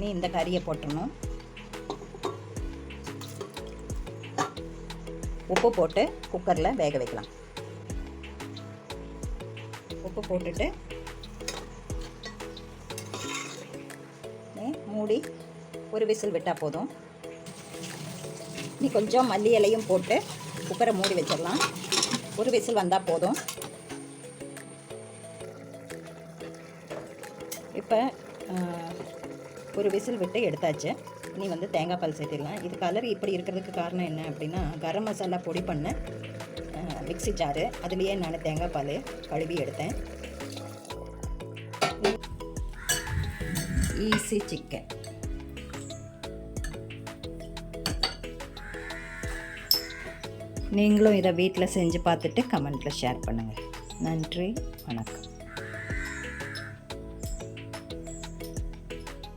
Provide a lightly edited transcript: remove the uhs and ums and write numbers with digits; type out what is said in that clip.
நீ இந்த கறியை போட்டுடணும். உப்பு போட்டு குக்கரில் வேக வைக்கலாம். உப்பு போட்டுட்டு மூடி ஒரு விசில் விட்டால் போதும். நீ கொஞ்சம் மல்லி இலையும் போட்டு குக்கரை மூடி வச்சிடலாம். ஒரு விசில் வந்தால் போதும். இப்போ ஒரு விசில் விட்டு எடுத்தாச்சு. இனி தேங்காய் பால் சேர்த்திடலாம். இது கலர் இப்படி இருக்கிறதுக்கு காரணம் என்ன அப்படின்னா, கரம் மசாலா பொடி பண்ண மிக்ஸி ஜாரு, அதுலேயே நான் தேங்காய் பால் கழுவி எடுத்தேன். Easy chicken. நீங்களும் இதை வீட்டில் செஞ்சு பார்த்துட்டு கமெண்ட்டில் ஷேர் பண்ணுங்கள். நன்றி, வணக்கம்.